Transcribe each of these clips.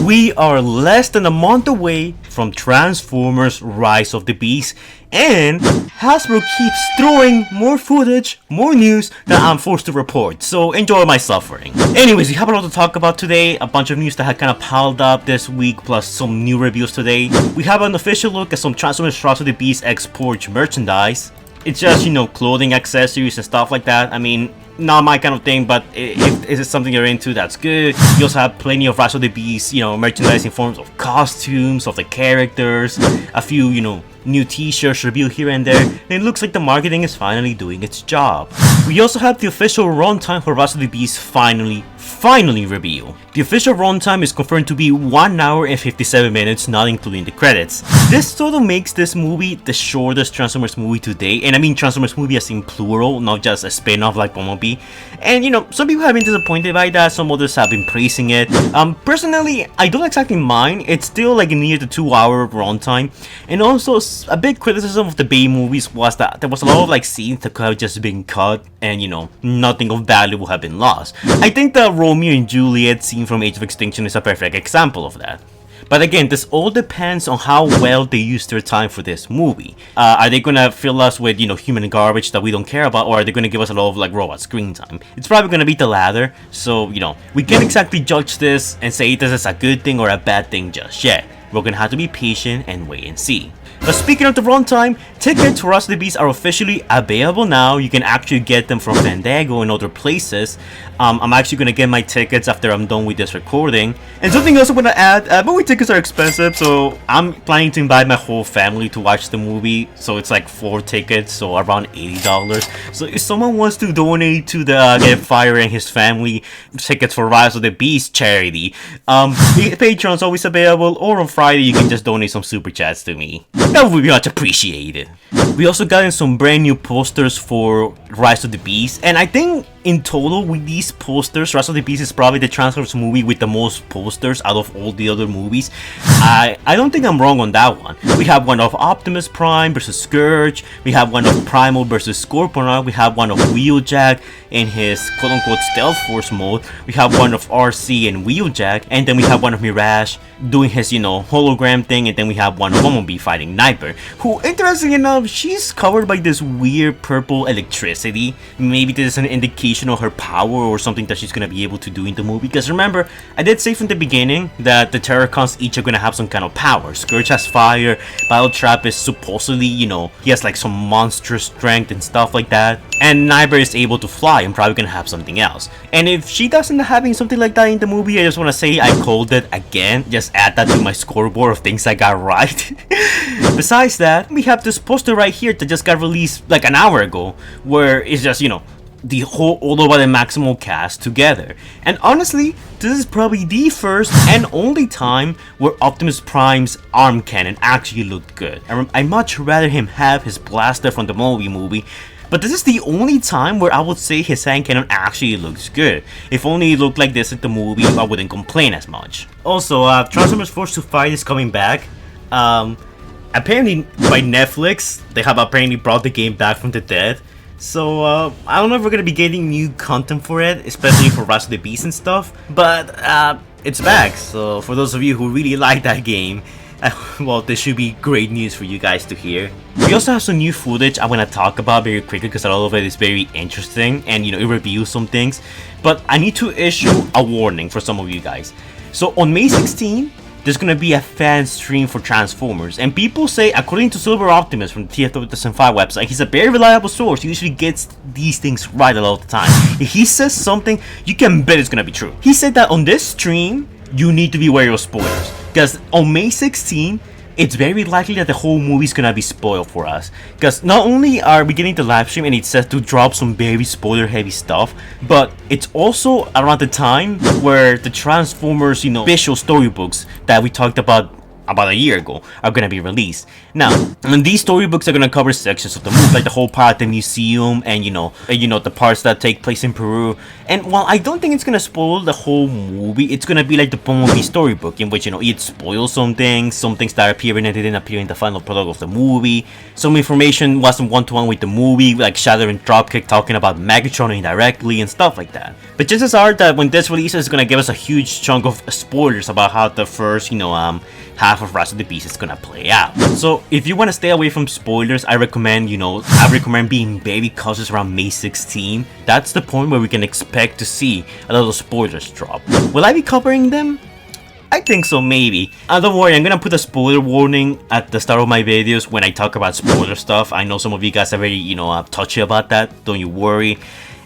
We are less than a month away from Transformers Rise of the Beast, and Hasbro keeps throwing more footage, more news that I'm forced to report, so enjoy my suffering. Anyways, we have a lot to talk about today, a bunch of news that had kind of piled up this week, plus some new reviews today. We have an official look at some Transformers Rise of the Beast X-Porch merchandise. It's just, clothing, accessories, and stuff like that. I mean, not my kind of thing, but if it's something you're into, that's good. You also have plenty of Rise of the Beast, merchandise in forms of costumes, of the characters, a few, new t-shirts revealed here and there, and it looks like the marketing is finally doing its job. We also have the official runtime for Rise of the Beast finally revealed. The official runtime is confirmed to be 1 hour and 57 minutes, not including the credits. This sort of makes this movie the shortest Transformers movie to date, and I mean Transformers movie as in plural, not just a spin-off like Bumblebee. And some people have been disappointed by that, some others have been praising it. Personally, I don't exactly mind. It's still like near the 2-hour runtime, and also a big criticism of the Bay movies was that there was a lot of scenes that could have just been cut, and nothing of value would have been lost. I think the Romeo and Juliet scene from Age of Extinction is a perfect example of that. But again, this all depends on how well they use their time for this movie. Are they gonna fill us with, human garbage that we don't care about, or are they gonna give us a lot of robot screen time? It's probably gonna be the latter, so, we can't exactly judge this and say this is a good thing or a bad thing just yet. We're gonna have to be patient and wait and see. But speaking of the runtime, tickets for Rise of the Beast are officially available now. You can actually get them from Fandango and other places. I'm actually going to get my tickets after I'm done with this recording. And something else I want to add, movie tickets are expensive, so I'm planning to invite my whole family to watch the movie. So it's like 4 tickets, so around $80. So if someone wants to donate to the Get Fire and his family tickets for Rise of the Beast charity, the Patreon's always available, or on Friday you can just donate some super chats to me. That would be much appreciated. We also got in some brand new posters for Rise of the Beast, and I think in total with these posters, Rise of the Beast is probably the Transformers movie with the most posters out of all the other movies. I don't think I'm wrong on that one. We have one of Optimus Prime versus Scourge, we have one of Primal versus Scorponok, we have one of Wheeljack in his quote-unquote stealth force mode, we have one of RC and Wheeljack, and then we have one of Mirage doing his, hologram thing, and then we have one of Bumblebee fighting Nightmare, who, interestingly enough, she's covered by this weird purple electricity. Maybe this is an indication of her power or something that she's gonna be able to do in the movie, because remember, I did say from the beginning that the Predacons each are gonna have some kind of power. Scourge has fire, Battletrap is supposedly, he has some monstrous strength and stuff like that, and Nightmare is able to fly and probably gonna have something else. And if she doesn't having something like that in the movie, I just wanna say I called it again. Just add that to my scoreboard of things I got right. Besides that, we have this poster right here that just got released like an hour ago, where it's just, the whole Autobot and Maximo cast together. And honestly, this is probably the first and only time where Optimus Prime's arm cannon actually looked good. I'd much rather him have his blaster from the movie, but this is the only time where I would say his hand cannon actually looks good. If only it looked like this in the movie, I wouldn't complain as much. Also, Transformers Force to Fight is coming back. Apparently by Netflix, they have apparently brought the game back from the dead. So, I don't know if we're gonna be getting new content for it, especially for Rise of the Beast and stuff, but, it's back, so for those of you who really like that game, well, this should be great news for you guys to hear. We also have some new footage I want to talk about very quickly, because a lot of it is very interesting, and it reviews some things, but I need to issue a warning for some of you guys. So, on May 16, there's gonna be a fan stream for Transformers, and people say, according to Silver Optimus from the TF2005 website, he's a very reliable source. He usually gets these things right a lot of the time. If he says something, you can bet it's gonna be true. He said that on this stream, you need to be wary of spoilers, because on May 16, it's very likely that the whole movie is gonna be spoiled for us. Because not only are we getting the live stream and it's set to drop some very spoiler heavy stuff, but it's also around the time where the Transformers, visual storybooks that we talked about about a year ago are gonna be released. Now, and these storybooks are gonna cover sections of the movie, like the whole part of the museum, and you know the parts that take place in Peru. And while I don't think it's gonna spoil the whole movie, it's gonna be like the Bumblebee storybook, in which it spoils some things that appear in it didn't appear in the final product of the movie. Some information wasn't one-to-one with the movie, like Shadow and Dropkick talking about Megatron indirectly and stuff like that. But chances are that when this releases, it's gonna give us a huge chunk of spoilers about how the first, half of Rise of the Beast is gonna play out. So if you want to stay away from spoilers, I recommend being very cautious around May 16. That's the point where we can expect to see a lot of spoilers drop. Will I be covering them? I think so, maybe. Don't worry, I'm gonna put a spoiler warning at the start of my videos when I talk about spoiler stuff. I know some of you guys are very, touchy about that. Don't you worry.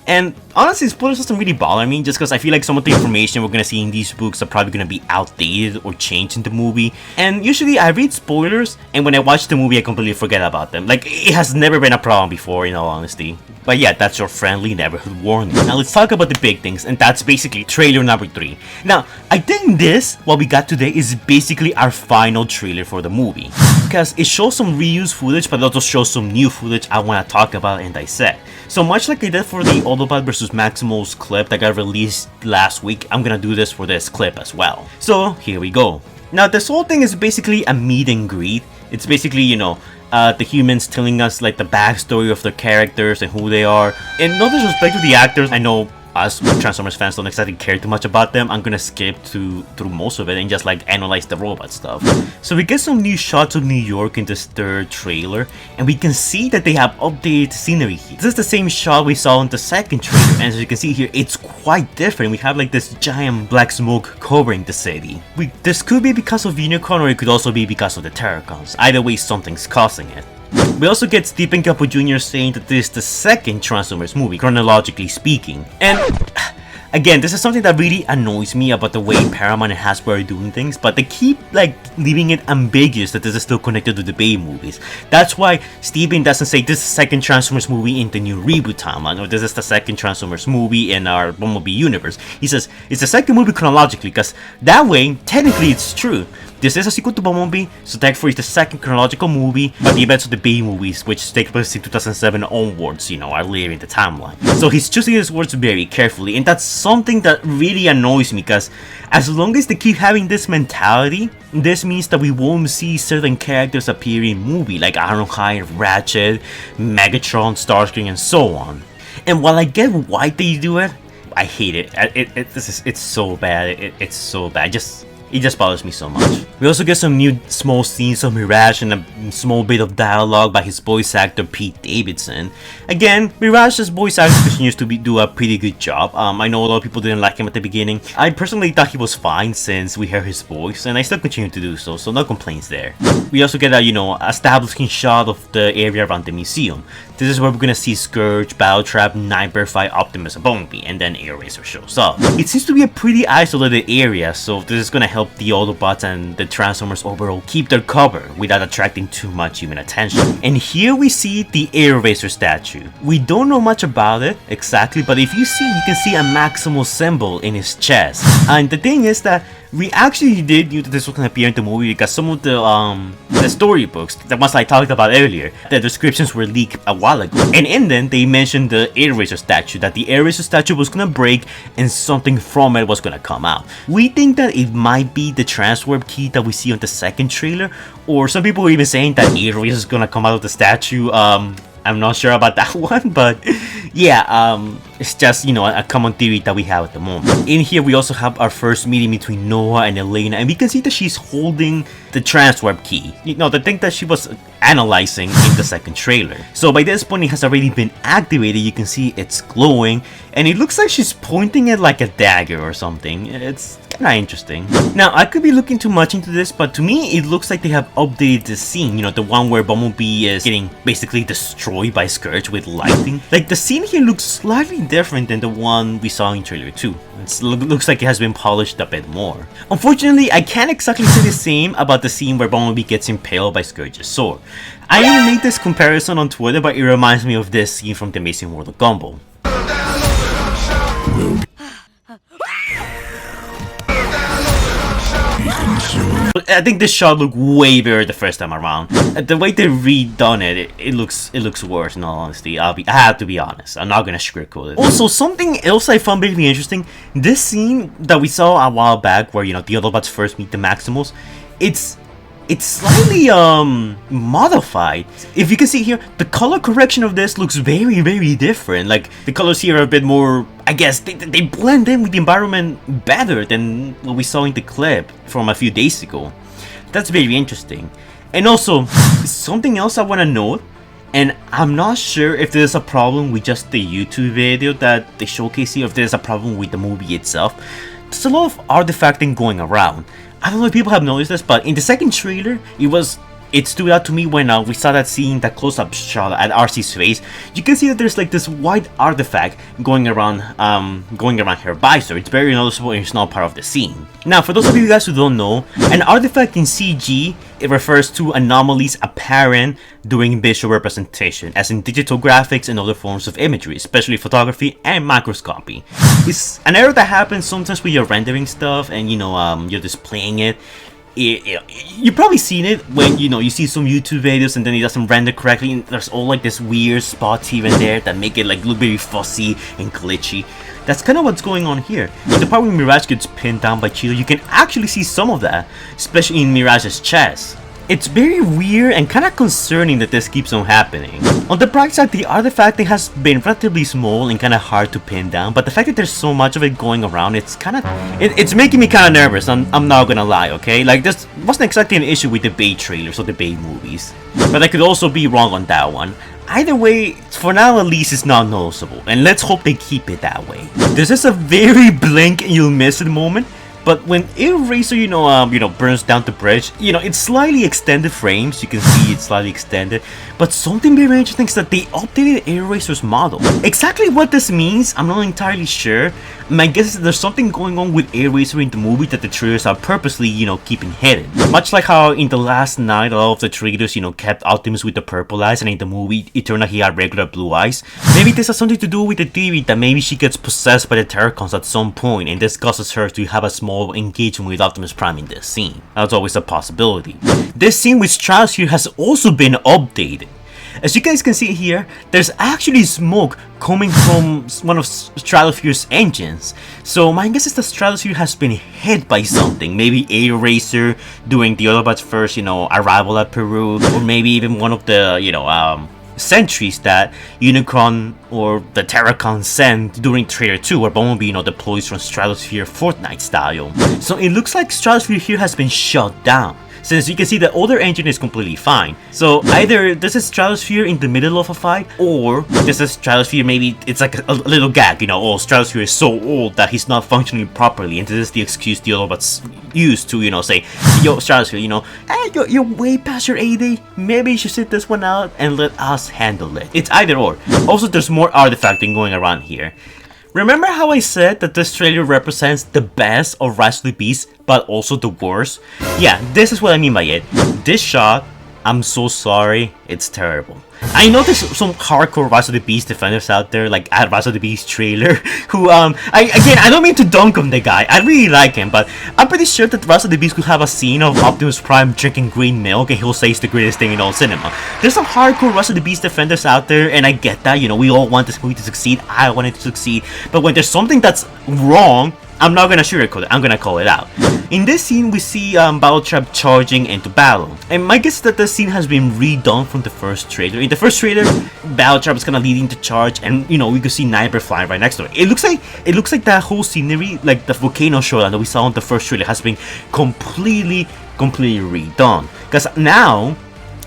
And honestly, spoilers doesn't really bother me, just because I feel like some of the information we're gonna see in these books are probably gonna be outdated or changed in the movie. And usually I read spoilers, and when I watch the movie, I completely forget about them. Like, it has never been a problem before, in all honesty. But yeah, that's your friendly neighborhood warning. Now let's talk about the big things, and that's basically trailer number 3. Now, I think this, what we got today, is basically our final trailer for the movie, because it shows some reused footage, but it also shows some new footage I want to talk about and dissect. So much like I did for the Autobot vs. Maximals clip that got released last week, I'm gonna do this for this clip as well. So here we go. Now this whole thing is basically a meet and greet. It's basically, the humans telling us like the backstory of their characters and who they are. And no disrespect to the actors, I know us Transformers fans don't exactly care too much about them. I'm gonna skip through most of it and just like analyze the robot stuff. So we get some new shots of New York in this third trailer, and we can see that they have updated scenery here. This is the same shot we saw in the second trailer, and as you can see here, it's quite different. We have like this giant black smoke covering the city. This could be because of Unicron, or it could also be because of the Predacons. Either way, something's causing it. We also get Stephen Capo Jr. saying that this is the second Transformers movie, chronologically speaking. And again, this is something that really annoys me about the way Paramount and Hasbro are doing things, but they keep like leaving it ambiguous that this is still connected to the Bay movies. That's why Stephen doesn't say this is the second Transformers movie in the new reboot timeline, or this is the second Transformers movie in our Bumblebee universe. He says it's the second movie chronologically, because that way, technically it's true. This is a sequel to Bumblebee, so therefore it's the second chronological movie, but the events of the Bay movies, which take place in 2007 onwards, are later in the timeline. So he's choosing his words very carefully, and that's something that really annoys me, because as long as they keep having this mentality, this means that we won't see certain characters appear in movie, like Ironhide, Ratchet, Megatron, Starscream, and so on. And while I get why they do it, I hate it. It's so bad. It's so bad. It just bothers me so much. We also get some new small scenes of Mirage and a small bit of dialogue by his voice actor Pete Davidson. Again, Mirage's voice actor continues to do a pretty good job. I know a lot of people didn't like him at the beginning. I personally thought he was fine since we heard his voice, and I still continue to do so no complaints there. We also get a, establishing shot of the area around the museum. This is where we're gonna see Scourge, Battletrap, Nightmare fight Optimus and Bumblebee, and then Airazor shows up. It seems to be a pretty isolated area, so this is gonna help the Autobots and the Transformers overall keep their cover without attracting too much human attention. And here we see the Airazor statue. We don't know much about it exactly, but if you can see a Maximal symbol in his chest. And the thing is that we actually did knew that this was going to appear in the movie, because some of the storybooks, the ones I talked about earlier, the descriptions were leaked a while ago. And in them, they mentioned the Airazor statue, that the Airazor statue was going to break and something from it was going to come out. We think that it might be the Transwarp key that we see on the second trailer, or some people were even saying that Airazor is going to come out of the statue. I'm not sure about that one, but yeah, it's just, a common theory that we have at the moment. In here, we also have our first meeting between Noah and Elena, and we can see that she's holding the Transwarp key, the thing that she was analyzing in the second trailer. So by this point, it has already been activated. You can see it's glowing, and it looks like she's pointing it like a dagger or something. It's kind of interesting. Now, I could be looking too much into this, but to me, it looks like they have updated the scene, the one where Bumblebee is getting basically destroyed by Scourge with lightning. Like, the scene here looks slightly different than the one we saw in trailer 2. It looks like it has been polished a bit more. Unfortunately, I can't exactly say the same about the scene where Bumblebee gets impaled by Scourge's sword. I even made this comparison on Twitter, but it reminds me of this scene from The Amazing World of Gumball. I think this shot looked way better the first time around. The way they redone it, it looks worse in all honesty. I have to be honest. I'm not gonna sugarcoat it. Also, something else I found very interesting. This scene that we saw a while back, where the Autobots first meet the Maximals, it's slightly modified. If you can see here, the color correction of this looks very different. Like the colors here are a bit more, I guess they blend in with the environment better than what we saw in the clip from a few days ago. That's very interesting. And also, something else I want to note, and I'm not sure if there's a problem with just the YouTube video that they showcase here, or if there's a problem with the movie itself. There's a lot of artifacting going around. I don't know if people have noticed this, but in the second trailer, it stood out to me when we saw that scene, that close-up shot at RC's face. You can see that there's like this white artifact going around her visor. It's very noticeable and it's not part of the scene. Now, for those of you guys who don't know, an artifact in CG, it refers to anomalies apparent during visual representation, as in digital graphics and other forms of imagery, especially photography and microscopy. It's an error that happens sometimes when you're rendering stuff and you're displaying it. You've probably seen it when you see some YouTube videos and then it doesn't render correctly, and there's all like this weird spots here and there that make it like look very fussy and glitchy. That's kind of what's going on here. In the part where Mirage gets pinned down by Cheeto, you can actually see some of that, especially in Mirage's chest. It's very weird and kind of concerning that this keeps on happening. On the bright side, the artifacting has been relatively small and kind of hard to pin down, but the fact that there's so much of it going around, it's making me kind of nervous. I'm not gonna lie, okay? Like, this wasn't exactly an issue with the Bay trailers or the Bay movies, but I could also be wrong on that one. Either way, for now at least, it's not noticeable, and let's hope they keep it that way. This is a very blink and you'll miss it moment. But when Eraser, burns down the bridge, it's slightly extended frames. You can see it's slightly extended. But something very interesting is that they updated Eraser's model. Exactly what this means, I'm not entirely sure. My guess is that there's something going on with Eraser in the movie that the trailers are purposely, keeping hidden. Much like how in the last night, all of the trailers, kept Optimus with the purple eyes, and in the movie, it turned out he had regular blue eyes. Maybe this has something to do with the theory that maybe she gets possessed by the Predacons at some point, and this causes her to have a small engagement with Optimus Prime in this scene. That's always a possibility. This scene with Stratosphere has also been updated. As you guys can see here, there's actually smoke coming from one of Stratosphere's engines. So my guess is that Stratosphere has been hit by something. Maybe Eraser during the Autobots' first, arrival at Peru, or maybe even one of the, sentries that Unicron or the Predacon sent during Trailer 2, where Bumblebee, deploys from Stratosphere Fortnite style. So it looks like Stratosphere here has been shut down, since you can see the older engine is completely fine. So either this is Stratosphere in the middle of a fight, or this is Stratosphere, maybe it's like a little gag, Stratosphere is so old that he's not functioning properly, and this is the excuse the Autobots use to, say, yo, Stratosphere, hey, you're way past your A-Day, maybe you should sit this one out and let us handle it. It's either or. Also, there's more artifacting going around here. Remember how I said that this trailer represents the best of Rise of the Beast, but also the worst? Yeah, this is what I mean by it. This shot, I'm so sorry, it's terrible. I know there's some hardcore Rise of the Beast defenders out there, like at Rise of the Beast trailer, who, I don't mean to dunk on the guy, I really like him, but I'm pretty sure that Rise of the Beast could have a scene of Optimus Prime drinking green milk and he'll say it's the greatest thing in all cinema. There's some hardcore Rise of the Beast defenders out there, and I get that, we all want this movie to succeed, I want it to succeed, but when there's something that's wrong, I'm not gonna sugarcoat it, I'm gonna call it out. In this scene, we see Battletrap charging into battle. And my guess is that this scene has been redone from the first trailer. In the first trailer, Battletrap is gonna lead into charge, and we could see Nightbird flying right next to it. It looks like that whole scenery, like the volcano showdown that we saw in the first trailer, has been completely redone. Because now,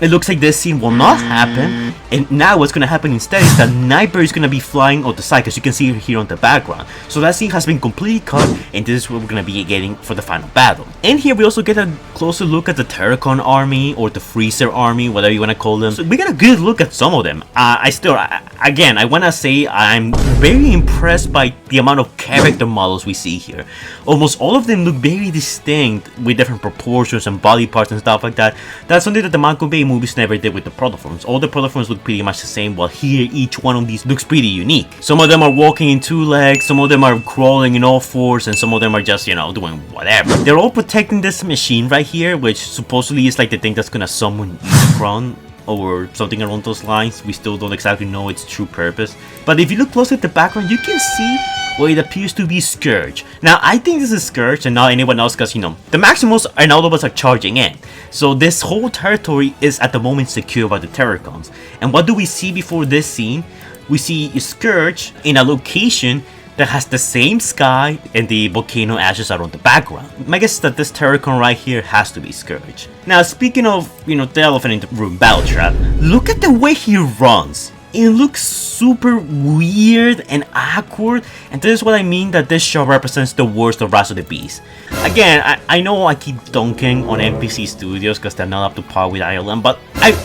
it looks like this scene will not happen, and now what's gonna happen instead is that Nightbird is gonna be flying on the side, as you can see here on the background. So that scene has been completely cut, and this is what we're gonna be getting for the final battle. And here we also get a closer look at the Predacon army, or the Freezer army, whatever you wanna call them. So we get a good look at some of them. Again, I wanna say I'm very impressed by the amount of character models we see here. Almost all of them look very distinct, with different proportions and body parts and stuff like that. That's something that the Manco Bay movies never did with the protoforms. All the protoforms look pretty much the same, while here each one of these looks pretty unique. Some of them are walking in 2 legs, some of them are crawling in all 4s, and some of them are just, you know, doing whatever. They're all protecting this machine right here, which supposedly is like the thing that's gonna summon Unicron or something along those lines. We still don't exactly know its true purpose. But if you look close at the background, you can see where it appears to be Scourge. Now, I think this is Scourge and not anyone else because, you know, the Maximals and Autobots are charging in. So this whole territory is at the moment secure by the Predacons. And what do we see before this scene? We see Scourge in a location that has the same sky and the volcano ashes are on the background. My guess is that this Predacon right here has to be Scourge. Now, speaking of, you know, the elephant in the room, Battletrap, look at the way he runs. It looks super weird and awkward, and this is what I mean that this show represents the worst of Rise of the Beast. Again, I know I keep dunking on NPC Studios because they're not up to par with ILM, but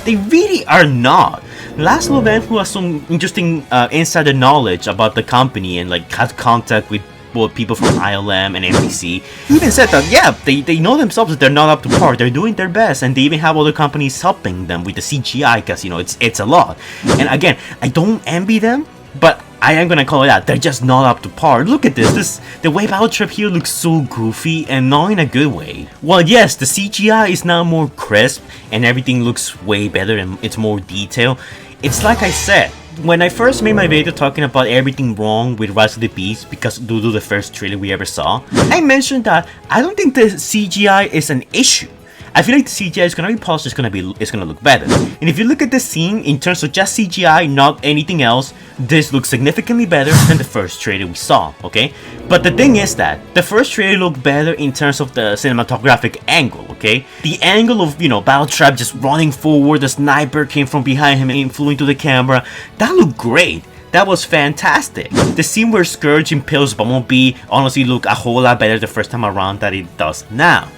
they really are not. Last event who has some interesting insider knowledge about the company and like had contact with both people from ILM and NPC, he even said that yeah, they know themselves that they're not up to par, they're doing their best, and they even have other companies helping them with the CGI because, you know, it's a lot. And again, I don't envy them, but I am gonna call it out, they're just not up to par. Look at this, the way Battletrap here looks so goofy and not in a good way. Well, yes, the CGI is now more crisp and everything looks way better and it's more detailed. It's like I said, when I first made my video talking about everything wrong with Rise of the Beast because due to the first trailer we ever saw, I mentioned that I don't think the CGI is an issue. I feel like the CGI is gonna be polished, it's gonna look better. And if you look at the scene in terms of just CGI, not anything else, this looks significantly better than the first trailer we saw, okay? But the thing is that the first trailer looked better in terms of the cinematographic angle, okay? The angle of, you know, Battletrap just running forward, the sniper came from behind him and flew into the camera, that looked great. That was fantastic. The scene where Scourge impales Bumblebee honestly looked a whole lot better the first time around than it does now.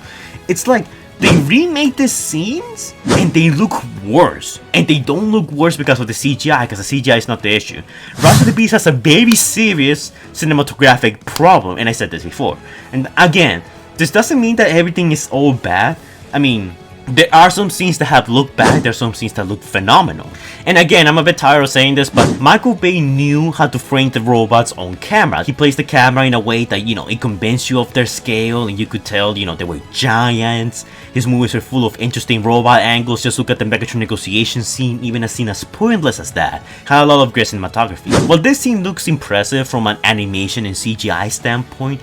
It's like they remade the scenes and they look worse. And they don't look worse because of the CGI, because the CGI is not the issue. Rise of the Beast has a very serious cinematographic problem, and I said this before. And again, this doesn't mean that everything is all bad. I mean, there are some scenes that have looked bad, there are some scenes that look phenomenal. And again, I'm a bit tired of saying this, but Michael Bay knew how to frame the robots on camera. He placed the camera in a way that, you know, it convinced you of their scale and you could tell, you know, they were giants. His movies are full of interesting robot angles. Just look at the Megatron negotiation scene, even a scene as pointless as that had a lot of great cinematography. While this scene looks impressive from an animation and CGI standpoint,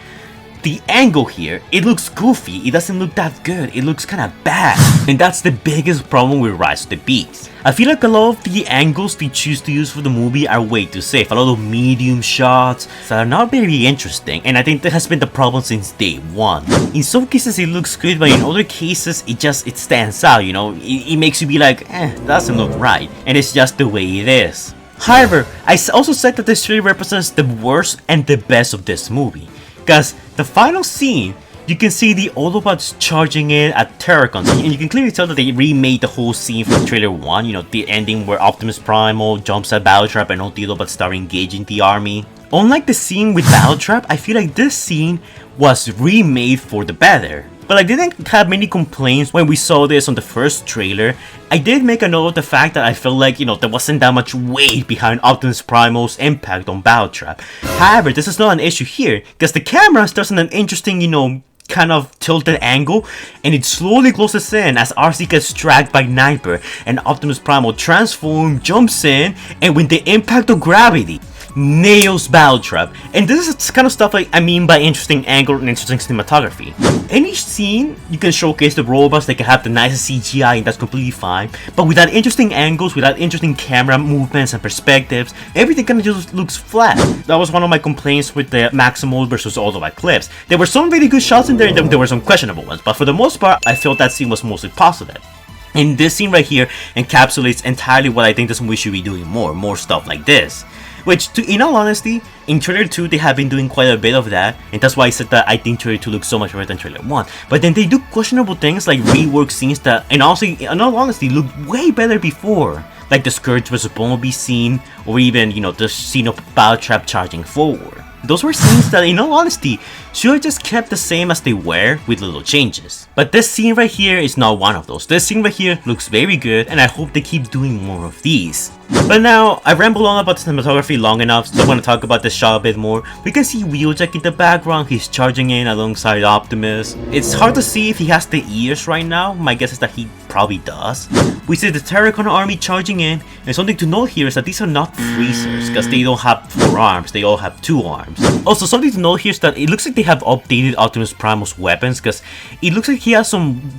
the angle here, it looks goofy, it doesn't look that good, it looks kinda bad. And that's the biggest problem with Rise of the Beast. I feel like a lot of the angles they choose to use for the movie are way too safe. A lot of medium shots that are not very interesting, and I think that has been the problem since day one. In some cases it looks good, but in other cases it stands out, you know, it makes you be like, doesn't look right, and it's just the way it is. However, I also said that this trailer represents the worst and the best of this movie. Because the final scene, you can see the Autobots charging in at Predacons, and you can clearly tell that they remade the whole scene from trailer 1, you know, the ending where Optimus Primal jumps at Battletrap and all the Autobots start engaging the army. Unlike the scene with Battletrap, I feel like this scene was remade for the better. But I didn't have many complaints when we saw this on the first trailer. I did make a note of the fact that I felt like, you know, there wasn't that much weight behind Optimus Primal's impact on Battletrap. However, this is not an issue here, because the camera starts in an interesting, you know, kind of tilted angle, and it slowly closes in as RC gets dragged by Nightbird, and Optimus Primal transforms, jumps in, and with the impact of gravity, nails Battletrap. And this is kind of stuff like I mean by interesting angle and interesting cinematography. Any scene you can showcase the robots, they can have the nicest CGI, and that's completely fine, but without interesting angles, without interesting camera movements and perspectives, everything kind of just looks flat. That was one of my complaints with the Maximal versus Autobot clips. There were some really good shots in there, and there were some questionable ones, but for the most part I felt that scene was mostly positive. And this scene right here encapsulates entirely what I think this movie should be doing more stuff like this. Which, in all honesty, in trailer 2 they have been doing quite a bit of that, and that's why I said that I think trailer 2 looks so much better than trailer 1. But then they do questionable things like rework scenes that, and also, in all honesty, look way better before. Like the Scourge vs. Bumblebee scene, or even, you know, the scene of Battletrap charging forward. Those were scenes that, in all honesty, should have just kept the same as they were with little changes. But this scene right here is not one of those. This scene right here looks very good, and I hope they keep doing more of these. But now, I rambled on about cinematography long enough, so I'm going to talk about this shot a bit more. We can see Wheeljack in the background, he's charging in alongside Optimus. It's hard to see if he has the ears right now, my guess is that he probably does. We see the Predacon army charging in, and something to note here is that these are not freezers, because they don't have 4 arms, they all have 2 arms. Also, something to note here is that it looks like they have updated Optimus Primal's weapons, because it looks like he has some,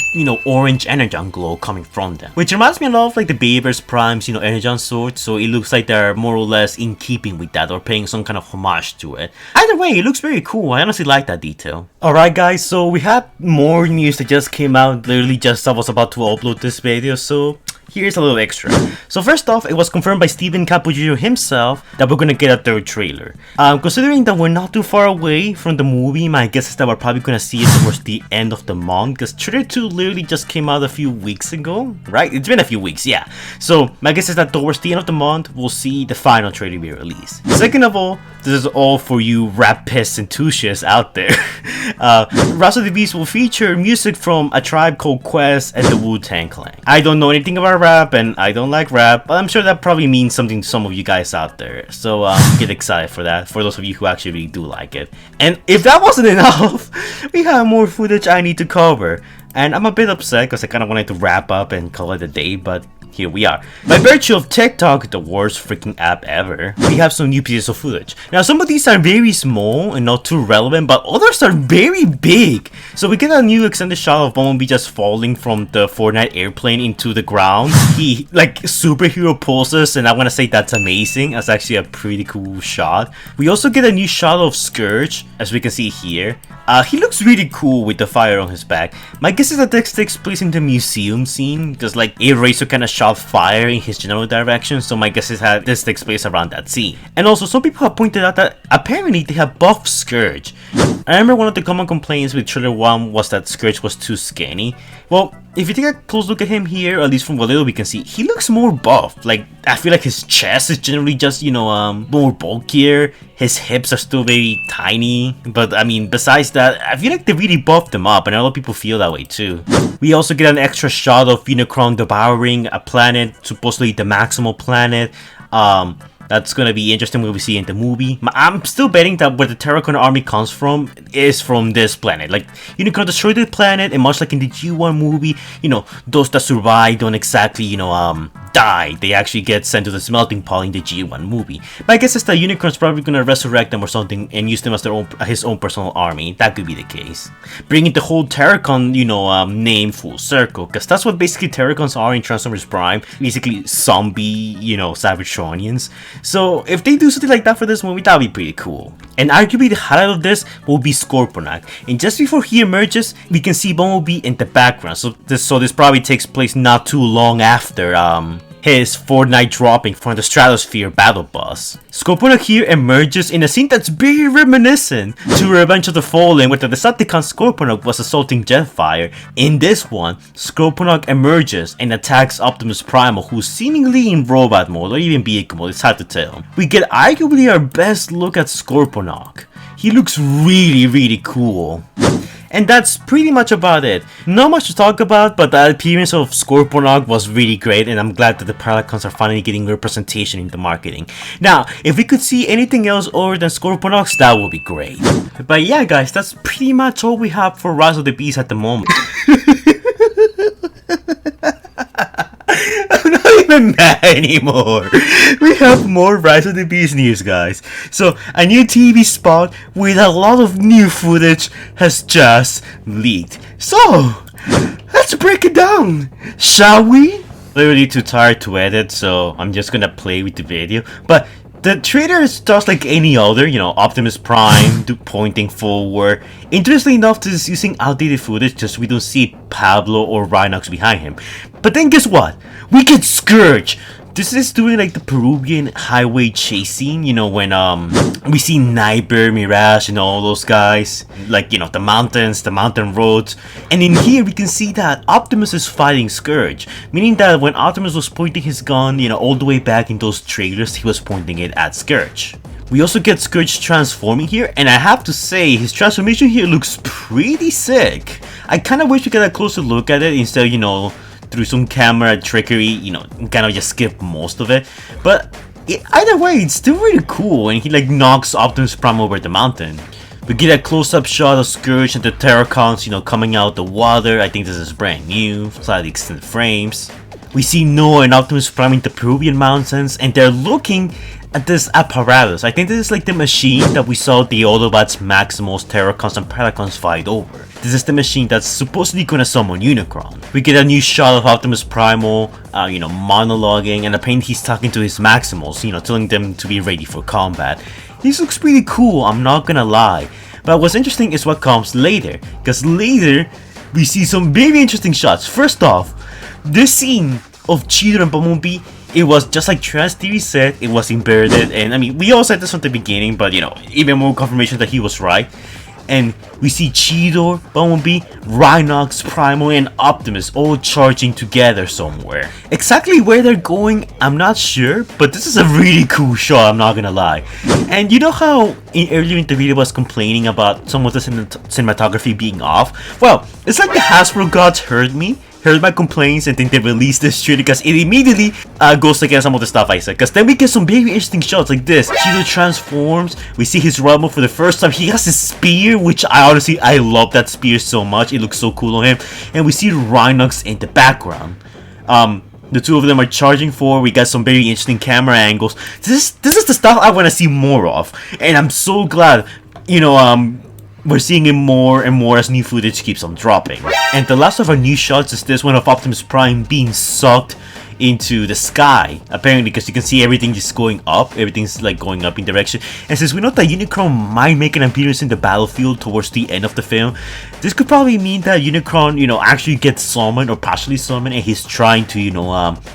orange energon glow coming from them. Which reminds me a lot of like the Babyverse Prime's, energon sword, so it looks like they're more or less in keeping with that, or paying some kind of homage to it. Either way, it looks very cool, I honestly like that detail. Alright guys, so we have more news that just came out, literally just I was about to upload this video, so here's a little extra. So first off, it was confirmed by Steven Cappuccino himself that we're gonna get a 3rd trailer. Considering that we're not too far away from the movie, my guess is that we're probably gonna see it towards the end of the month, because trailer 2 literally just came out a few weeks ago, right? It's been a few weeks, yeah. So my guess is that towards the end of the month, we'll see the final trailer be released. Second of all, this is all for you rap piss enthusiasts out there. ROTB will feature music from A Tribe Called Quest and the Wu-Tang Clan. I don't know anything about rap and I don't like rap, but I'm sure that probably means something to some of you guys out there. So get excited for that, for those of you who actually really do like it. And if that wasn't enough, we have more footage I need to cover. And I'm a bit upset because I kind of wanted to wrap up and call it a day, but here we are. By virtue of TikTok, the worst freaking app ever, we have some new pieces of footage. Now, some of these are very small and not too relevant, but others are very big. So we get a new extended shot of Bumblebee just falling from the Fortnite airplane into the ground. He, like, superhero poses, and I want to say that's amazing. That's actually a pretty cool shot. We also get a new shot of Scourge, as we can see here. He looks really cool with the fire on his back. My guess is that this takes place in the museum scene, because like Eraser kind of shot fire in his general direction, so my guess is that this takes place around that scene. And also, some people have pointed out that apparently they have buffed Scourge. I remember one of the common complaints with trailer 1 was that Scourge was too skinny. Well, if you take a close look at him here, at least from what little we can see, he looks more buff. Like, I feel like his chest is generally just, more bulkier. His hips are still very tiny. But, I mean, besides that, I feel like they really buffed him up, and a lot of people feel that way too. We also get an extra shot of Unicron devouring a planet, supposedly the Maximal planet. That's gonna be interesting when we see in the movie. I'm still betting that where the Predacon army comes from is from this planet. Like, Unicron destroyed the planet, and much like in the G1 movie, those that survive don't exactly, die. They actually get sent to the smelting pot in the G1 movie. My guess is that Unicron's probably gonna resurrect them or something and use them as his own personal army. That could be the case. Bringing the whole Predacon, name full circle, because that's what basically Predacons are in Transformers Prime. Basically, zombie, Cybertronians. So if they do something like that for this movie, that would be pretty cool. And arguably the highlight of this will be Scorponok. And just before he emerges, we can see Bumblebee in the background. So this probably takes place not too long after his Fortnite dropping from the Stratosphere battle bus. Scorponok here emerges in a scene that's very reminiscent to Revenge of the Fallen, where the Decepticon Scorponok was assaulting Jetfire. In this one, Scorponok emerges and attacks Optimus Primal, who's seemingly in robot mode or even vehicle mode, it's hard to tell. We get arguably our best look at Scorponok. He looks really, really cool. And that's pretty much about it. Not much to talk about, but the appearance of Scorponok was really great, and I'm glad that the Predacons are finally getting representation in the marketing. Now, if we could see anything else other than Scorponoks, that would be great. But yeah guys, that's pretty much all we have for Rise of the Beast at the moment. I'm not even mad anymore. We have more Rise of the Beast news, guys. So, a new TV spot with a lot of new footage has just leaked. So, let's break it down, shall we? Literally too tired to edit, so I'm just gonna play with the video. But the trailer is just like any other, Optimus Prime pointing forward. Interestingly enough, this is using outdated footage, just we don't see Pablo or Rhinox behind him. But then guess what? We get Scourge! This is doing like the Peruvian highway chase scene, when we see Nightbird, Mirage, and all those guys. Like, the mountains, the mountain roads. And in here we can see that Optimus is fighting Scourge. Meaning that when Optimus was pointing his gun, all the way back in those trailers, he was pointing it at Scourge. We also get Scourge transforming here, and I have to say, his transformation here looks pretty sick. I kind of wish we got a closer look at it instead of, through some camera trickery, kind of just skip most of it. But either way, it's still really cool, and he like knocks Optimus Prime over the mountain. We get a close-up shot of Scourge and the Predacons, coming out the water. I think this is brand new, slightly extended frames. We see Noah and Optimus Prime in the Peruvian mountains, and they're looking at this apparatus. I think this is like the machine that we saw the Autobots, Maximals, Predacons, and Predacons fight over. This is the machine that's supposedly gonna summon Unicron. We get a new shot of Optimus Primal, monologuing, and apparently he's talking to his Maximals, telling them to be ready for combat. This looks pretty cool, I'm not gonna lie. But what's interesting is what comes later, because later we see some very interesting shots. First off, this scene of Cheetor and Bumblebee, it was just like Trans TV said, it was inverted, and I mean, we all said this from the beginning, but even more confirmation that he was right. And we see Cheetor, Bumblebee, Rhinox, Primal, and Optimus all charging together somewhere. Exactly where they're going, I'm not sure, but this is a really cool shot, I'm not gonna lie. And you know how earlier in the video I was complaining about some of the cinematography being off? Well, it's like the Hasbro gods heard my complaints, and think they released this trailer because it immediately goes against some of the stuff I said. Because then we get some very interesting shots like this. Cheetor transforms, we see his rumble for the first time. He has his spear, which I love that spear so much. It looks so cool on him. And we see Rhinox in the background. The two of them are charging forward. We got some very interesting camera angles. This is the stuff I want to see more of, and I'm so glad we're seeing it more and more as new footage keeps on dropping. And the last of our new shots is this one of Optimus Prime being sucked into the sky, apparently, because you can see everything just going up. Everything's like going up in direction. And since we know that Unicron might make an appearance in the battlefield towards the end of the film, this could probably mean that Unicron actually gets summoned or partially summoned, and he's trying to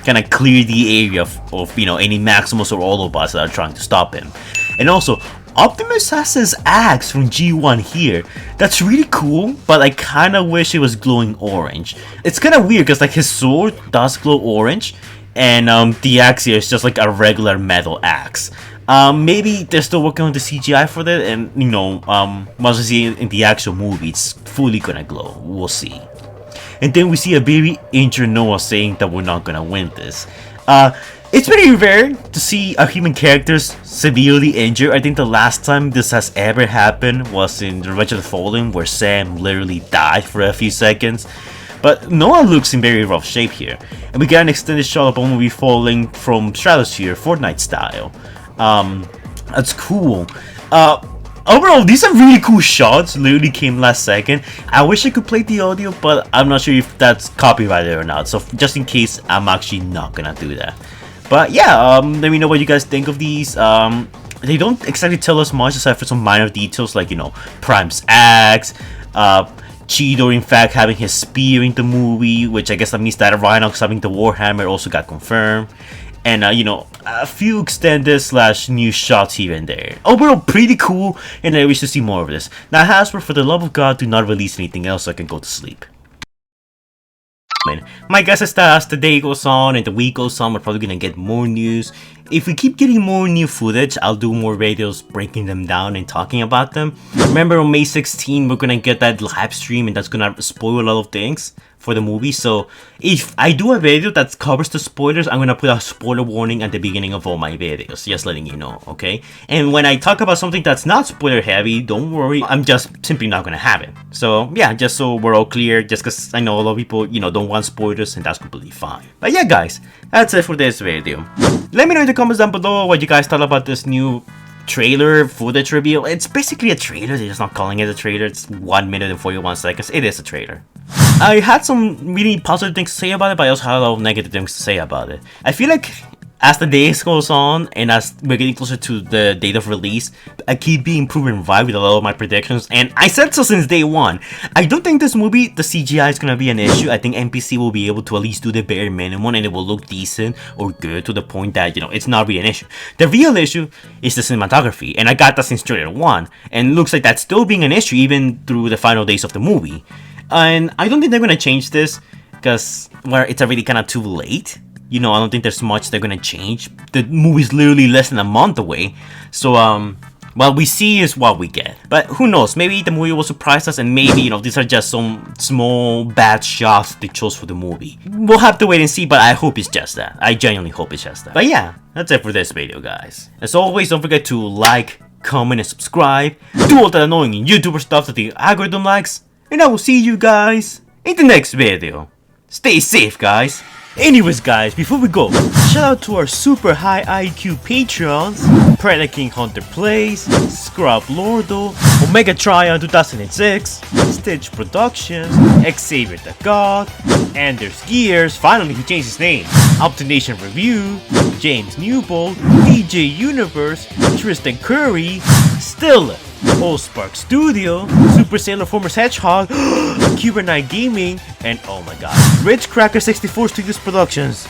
kind of clear the area of any Maximals or Autobots that are trying to stop him. And also, Optimus has his axe from G1 here. That's really cool, but I kind of wish it was glowing orange. It's kind of weird because like his sword does glow orange, and the axe here is just like a regular metal axe. Maybe they're still working on the CGI for that, and once we see it in the actual movie, it's fully gonna glow. We'll see. And then we see a very injured Noah saying that we're not gonna win this. It's pretty rare to see a human character severely injured. I think the last time this has ever happened was in Revenge of the Fallen, where Sam literally died for a few seconds. But Noah looks in very rough shape here. And we get an extended shot of Bumblebee falling from Stratosphere, Fortnite style. That's cool. Overall, these are really cool shots. Literally came last second. I wish I could play the audio, but I'm not sure if that's copyrighted or not. So just in case, I'm actually not gonna do that. But yeah, let me know what you guys think of these. They don't exactly tell us much aside for some minor details like, Prime's axe, Cheetor in fact having his spear in the movie, which I guess that means that Rhinox having the Warhammer also got confirmed. And a few extended / new shots here and there. Overall, pretty cool, and I wish to see more of this. Now Hasbro, for the love of God, do not release anything else so I can go to sleep. My guess is that as the day goes on and the week goes on, we're probably gonna get more news. If we keep getting more new footage, I'll do more videos breaking them down and talking about them. Remember, on May 16, we're gonna get that live stream, and that's gonna spoil a lot of things for the movie. So if I do a video that covers the spoilers, I'm gonna put a spoiler warning at the beginning of all my videos, just letting you know, okay? And when I talk about something that's not spoiler heavy, don't worry, I'm just simply not gonna have it. So yeah, just so we're all clear, just because I know a lot of people, don't want spoilers, and that's completely fine. But yeah, guys, that's it for this video. Let me know in the comments down below what you guys thought about this new trailer footage reveal. It's basically a trailer, they're just not calling it a trailer. It's 1 minute and 41 seconds. It is a trailer. I had some really positive things to say about it, but I also had a lot of negative things to say about it. I feel like as the days goes on and as we're getting closer to the date of release, I keep being proven right with a lot of my predictions, and I said so since day one. I don't think this movie, the CGI is gonna be an issue. I think NPC will be able to at least do the bare minimum, and it will look decent or good to the point that, it's not really an issue. The real issue is the cinematography, and I got that since trailer 1, and it looks like that's still being an issue even through the final days of the movie. And I don't think they're gonna change this, because, well, it's already kind of too late. You know, I don't think there's much they're gonna change. The movie's literally less than a month away. So, what we see is what we get. But who knows, maybe the movie will surprise us, and maybe, you know, these are just some small bad shots they chose for the movie. We'll have to wait and see, but I hope it's just that. I genuinely hope it's just that. But yeah, that's it for this video, guys. As always, don't forget to like, comment, and subscribe. Do all that annoying YouTuber stuff that the algorithm likes. And I will see you guys in the next video. Stay safe, guys. Anyways, guys, before we go, shout out to our super high IQ patrons: Predacon Hunter Plays, Scrub Lordo, Omega Tryon 2006, Stitch Productions, Xavier the God, Anders Gears, finally he changed his name, Optination Review, James Newbold, DJ Universe, Tristan Curry, Still, Spark Studio, Super Sailor Formers Hedgehog, Cuber Night Gaming, and oh my god, Rich Cracker 64 Studios Productions,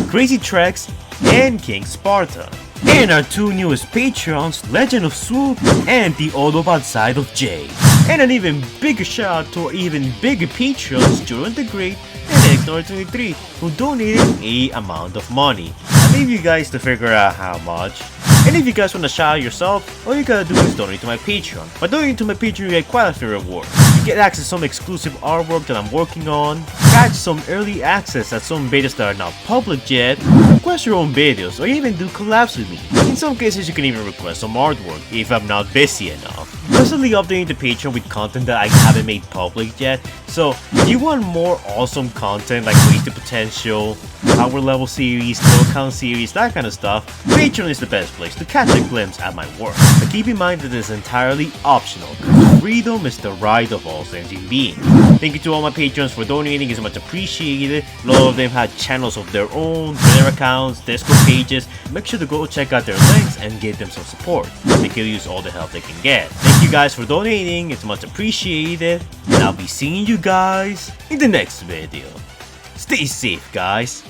Crazy Treks, and King Sparta. And our two newest patrons, Legend of Swoop and the Autobot Side of J. And an even bigger shout out to our even bigger patrons, Jordan the Great and Ignore23, who donated a amount of money. I leave you guys to figure out how much. And if you guys want to shout out yourself, all you gotta do is donate to my Patreon. By donating to my Patreon, you get quite a few rewards. You get access to some exclusive artwork that I'm working on, catch some early access at some betas that are not public yet, request your own videos, or even do collabs with me. In some cases, you can even request some artwork, if I'm not busy enough. Constantly updating the Patreon with content that I haven't made public yet, so if you want more awesome content like Wasted Potential, Power Level series, Kill Count series, that kind of stuff, Patreon is the best place to catch a glimpse at my work. But keep in mind that it's entirely optional, because freedom is the right of all sentient beings. Thank you to all my patrons for donating, it's much appreciated. A lot of them had channels of their own, Twitter accounts, Discord pages. Make sure to go check out their links and give them some support. They can use all the help they can get. Thank you guys for donating, it's much appreciated. And I'll be seeing you guys in the next video. Stay safe, guys.